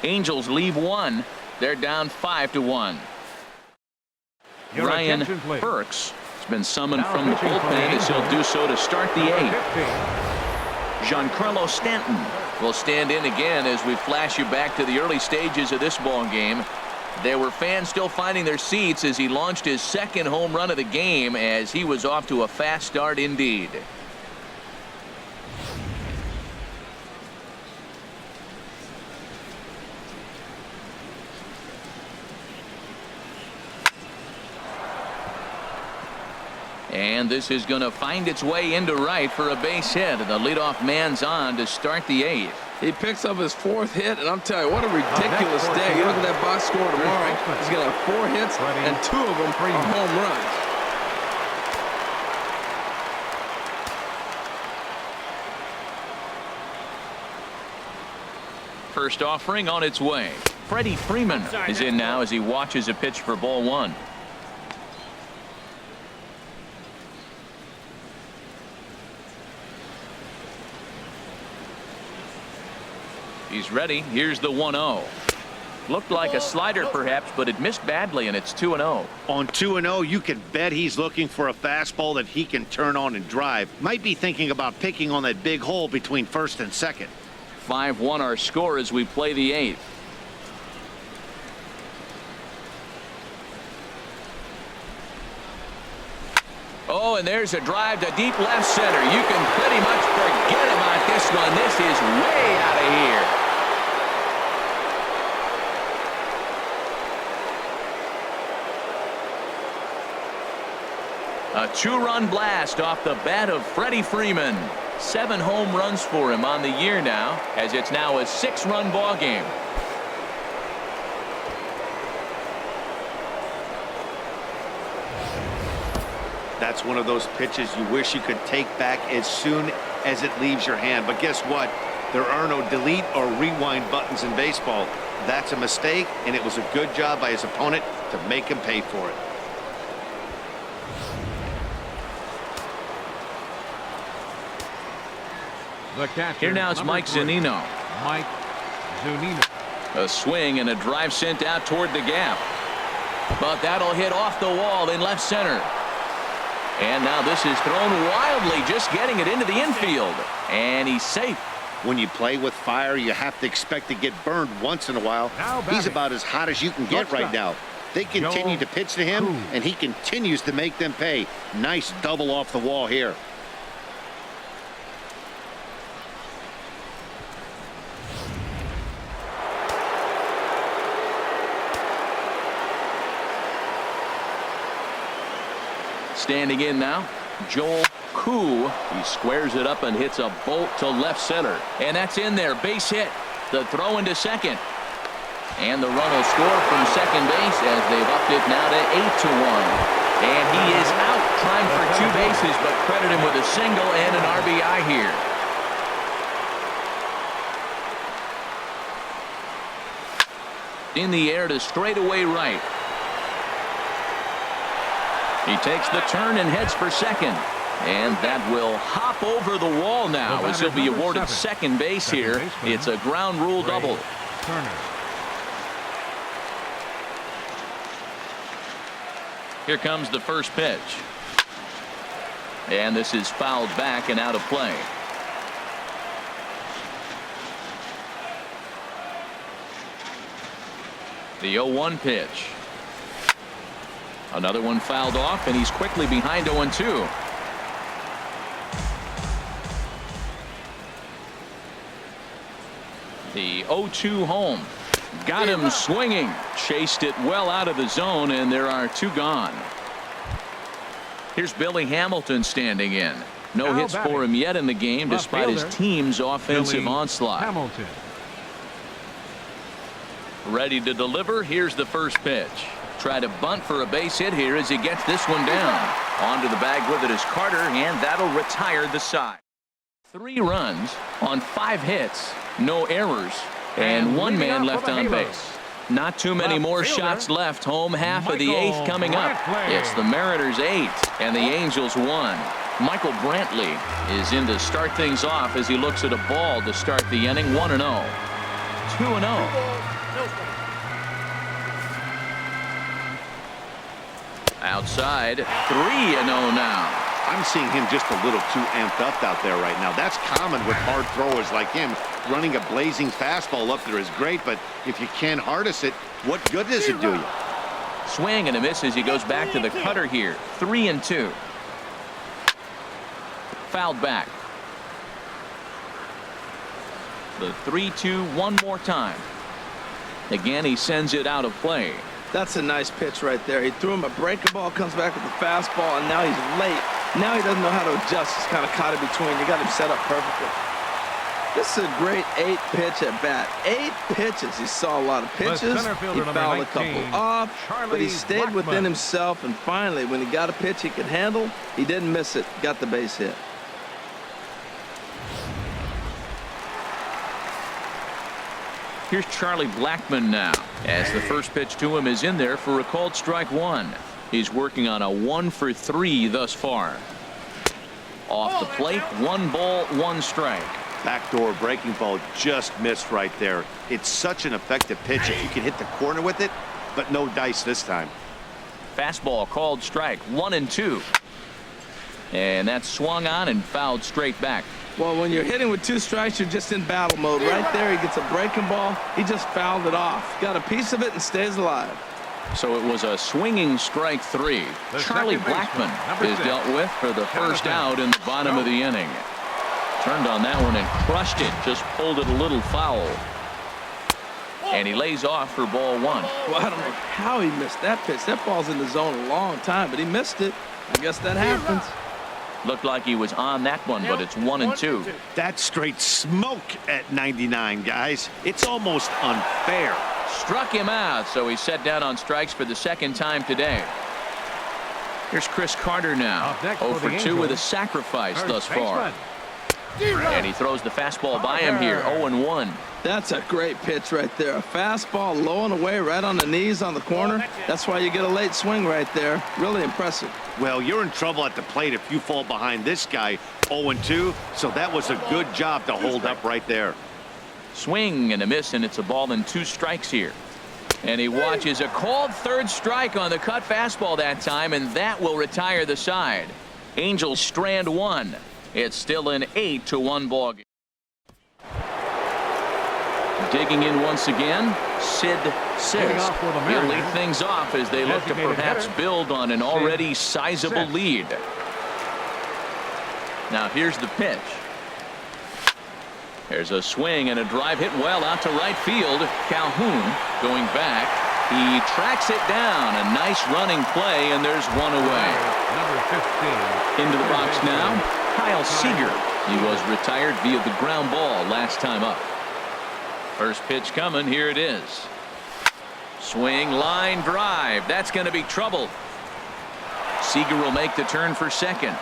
Angels leave one. They're down 5-1. Ryan Burks has been summoned from the bullpen as he'll do so to start the 8th. Giancarlo Stanton will stand in again as we flash you back to the early stages of this ball game. There were fans still finding their seats as he launched his second home run of the game, as he was off to a fast start indeed. And this is going to find its way into right for a base hit. The leadoff man's on to start the 8th. He picks up his 4th hit, and I'm telling you, what a ridiculous day. You look at that box score tomorrow. He's going to have 4 hits, and 2 of them are home runs. First offering on its way. Freddie Freeman is in now as he watches a pitch for ball 1. He's ready. Here's the 1-0. Looked like a slider perhaps, but it missed badly, and it's 2-0. On 2-0, you can bet he's looking for a fastball that he can turn on and drive. Might be thinking about picking on that big hole between first and second. 5-1 our score as we play the 8th. Oh, and there's a drive to deep left center. You can pretty much forget about this one. This is way out of here. A 2-run blast off the bat of Freddie Freeman. 7 home runs for him on the year now, as it's now a 6-run ball game. That's one of those pitches you wish you could take back as soon as it leaves your hand. But guess what? There are no delete or rewind buttons in baseball. That's a mistake, and it was a good job by his opponent to make him pay for it. Here now is Mike Zunino. A swing and a drive sent out toward the gap. But that'll hit off the wall in left center. And now this is thrown wildly, just getting it into the infield. And he's safe. When you play with fire, you have to expect to get burned once in a while. He's about as hot as you can get right now. They continue to pitch to him, and he continues to make them pay. Nice double off the wall here. Standing in now, Joel Koo. He squares it up and hits a bolt to left center. And that's in there. Base hit. The throw into second. And the run will score from second base as they've upped it now to 8-1. And he is out trying for 2 bases, but credit him with a single and an RBI here. In the air to straightaway right. He takes the turn and heads for second. And that will hop over the wall now as he'll be awarded second base here. It's a ground rule double. Here comes the first pitch. And this is fouled back and out of play. The 0-1 pitch. Another one fouled off, and he's quickly behind 0-2. The 0-2 home. Got him swinging. Chased it well out of the zone, and there are 2 gone. Here's Billy Hamilton standing in. No hits for him yet in the game, despite his team's offensive onslaught. Ready to deliver. Here's the first pitch. Try to bunt for a base hit here as he gets this one down. Onto the bag with it is Carter, and that'll retire the side. 3 runs on 5 hits, no errors, and 1 man left on base. Not too many more shots left. Home half of the 8th coming up. It's the Mariners 8 and the Angels 1. Michael Brantley is in to start things off as he looks at a ball to start the inning. 1-0. 2-0. Outside, 3-0 now. I'm seeing him just a little too amped up out there right now. That's common with hard throwers like him. Running a blazing fastball up there is great, but if you can't harness it, what good does it do you? Swing and a miss as he goes back to the cutter here. 3-2. Fouled back. The 3-2 one more time. Again, he sends it out of play. That's a nice pitch right there. He threw him a breaking ball, comes back with the fastball, and now he's late. Now he doesn't know how to adjust. He's kind of caught in between. You got him set up perfectly. This is a great 8-pitch at bat. 8 pitches. He saw a lot of pitches. He fouled a couple off, but he stayed within himself. And finally, when he got a pitch he could handle, he didn't miss it. Got the base hit. Here's Charlie Blackmon now, as the first pitch to him is in there for a called strike 1. He's working on a 1-for-3 thus far. Off the plate, 1 ball, 1 strike. Backdoor breaking ball just missed right there. It's such an effective pitch if you can hit the corner with it, but no dice this time. Fastball called strike 1-2. And that's swung on and fouled straight back. Well, when you're hitting with 2 strikes, you're just in battle mode. Right there, he gets a breaking ball. He just fouled it off. Got a piece of it and stays alive. So it was a swinging strike 3. Charlie Blackmon is dealt with for the first out in the bottom of the inning. Turned on that one and crushed it. Just pulled it a little foul. And he lays off for ball 1. Well, I don't know how he missed that pitch. That ball's in the zone a long time, but he missed it. I guess that happens. Looked like he was on that one, but it's 1-2. That's straight smoke at 99, guys. It's almost unfair. Struck him out, so he's set down on strikes for the second time today. Here's Chris Carter now. 0-for-2 with a sacrifice thus far. And he throws the fastball by him here. 0-1. That's a great pitch right there. A fastball low and away right on the knees on the corner. That's why you get a late swing right there. Really impressive. Well, you're in trouble at the plate if you fall behind this guy. 0-2. So that was a good job to hold up right there. Swing and a miss, and it's a ball and 2 strikes here. And he watches a called 3rd strike on the cut fastball that time, and that will retire the side. Angels strand 1. It's still an 8-1 ball game. Digging in once again, Sid Says. He'll lead things off as they look to perhaps build on an already sizable lead. Now here's the pitch. There's a swing and a drive hit well out to right field. Calhoun going back. He tracks it down. A nice running play, and there's one away. Number 15. Into the box now, Kyle Seager. He was retired via the ground ball last time up. First pitch coming. Here it is. Swing, line drive. That's going to be trouble. Seager will make the turn for second.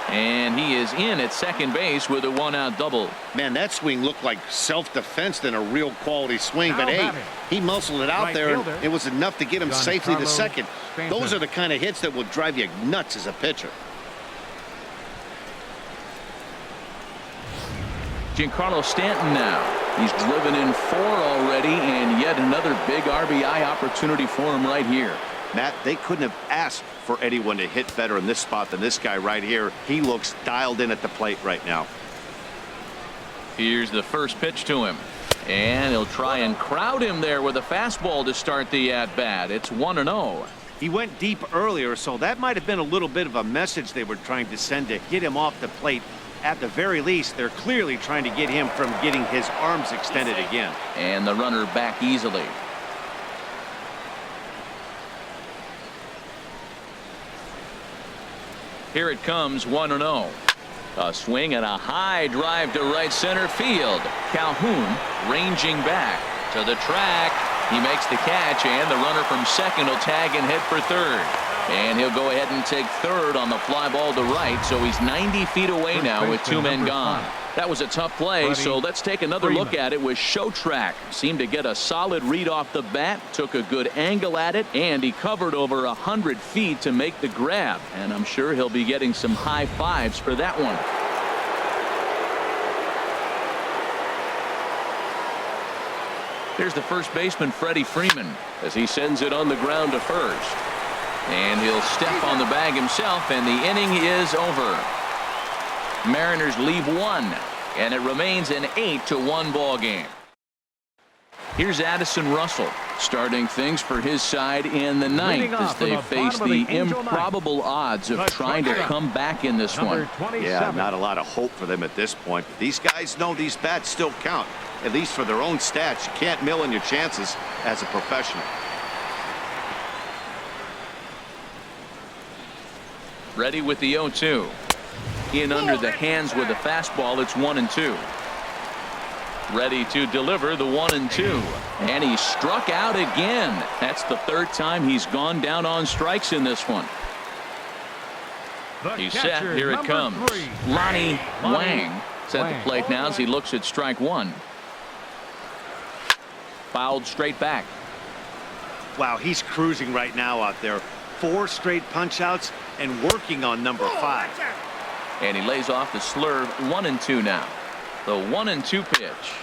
And he is in at second base with a 1-out double. Man, that swing looked like self-defense than a real quality swing. But hey, he muscled it out there, and it was enough to get him safely to second. Those are the kind of hits that will drive you nuts as a pitcher. Giancarlo Stanton now. He's driven in 4 already, and yet another big RBI opportunity for him right here. Matt, they couldn't have asked for anyone to hit better in this spot than this guy right here. He looks dialed in at the plate right now. Here's the first pitch to him. And he'll try and crowd him there with a fastball to start the at-bat. It's 1-0. He went deep earlier, so that might have been a little bit of a message they were trying to send to get him off the plate. At the very least, they're clearly trying to get him from getting his arms extended again. And the runner back easily. Here it comes, 1-0. A swing and a high drive to right center field. Calhoun ranging back to the track. He makes the catch, and the runner from second will tag and head for third. And he'll go ahead and take third on the fly ball to right, so he's 90 feet away now with 2 men gone. That was a tough play, so let's take another look at it with Show Track. Seemed to get a solid read off the bat, took a good angle at it, and he covered over 100 feet to make the grab. And I'm sure he'll be getting some high fives for that one. Here's the first baseman, Freddie Freeman, as he sends it on the ground to first. And he'll step on the bag himself, and the inning is over. Mariners leave one, and it remains an 8-1 ball game. Here's Addison Russell starting things for his side in the ninth as they face the improbable odds of trying to come back in this one. Yeah, not a lot of hope for them at this point. But these guys know these bats still count, at least for their own stats. You can't mill in your chances as a professional. Ready with the 0-2. In under the hands with the fastball. It's 1-2. Ready to deliver the 1-2. And he struck out again. That's the third time he's gone down on strikes in this one. He's set. Here it comes. Lonnie Wang is at the plate now as he looks at strike one. Fouled straight back. Wow, he's cruising right now out there. 4 straight punch outs and working on number 5. And he lays off the slurve. 1-2 now. The 1-2 pitch.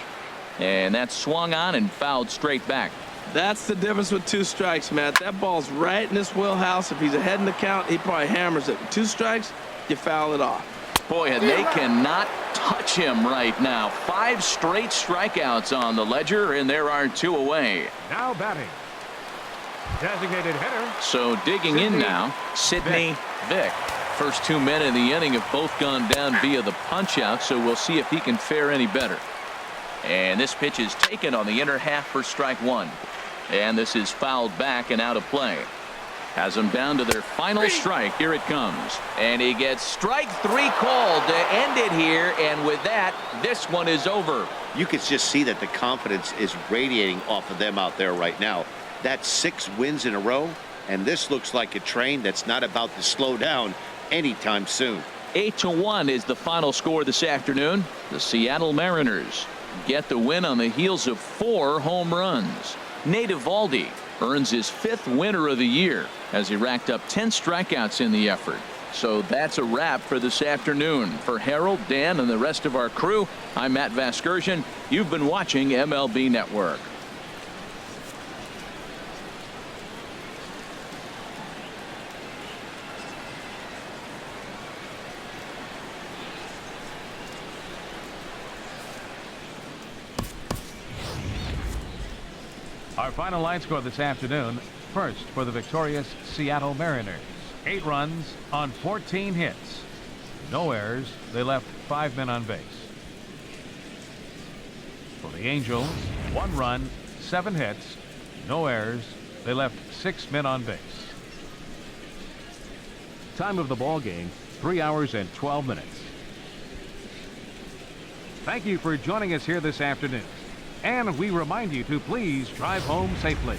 And that's swung on and fouled straight back. That's the difference with 2 strikes, Matt. That ball's right in his wheelhouse. If he's ahead in the count, he probably hammers it. 2 strikes, you foul it off. Boy, and they cannot touch him right now. 5 straight strikeouts on the ledger, and there are 2 away. Now batting, designated hitter. So digging in now, Sidney Vick. First 2 men in the inning have both gone down via the punch out, so we'll see if he can fare any better. And this pitch is taken on the inner half for strike one. And this is fouled back and out of play. Has them down to their final strike. Here it comes. And he gets strike 3 called to end it here. And with that, this one is over. You could just see that the confidence is radiating off of them out there right now. That's 6 wins in a row. And this looks like a train that's not about to slow down anytime soon. 8-1 is the final score this afternoon. The Seattle Mariners get the win on the heels of 4 home runs. Nate Eovaldi earns his 5th winner of the year as he racked up 10 strikeouts in the effort. So that's a wrap for this afternoon. For Harold, Dan, and the rest of our crew, I'm Matt Vasgersian. You've been watching MLB Network. Our final line score this afternoon. First for the victorious Seattle Mariners. 8 runs on 14 hits. No errors. They left 5 men on base. For the Angels, 1 run, 7 hits. No errors. They left 6 men on base. Time of the ball game, 3 hours and 12 minutes. Thank you for joining us here this afternoon. And we remind you to please drive home safely.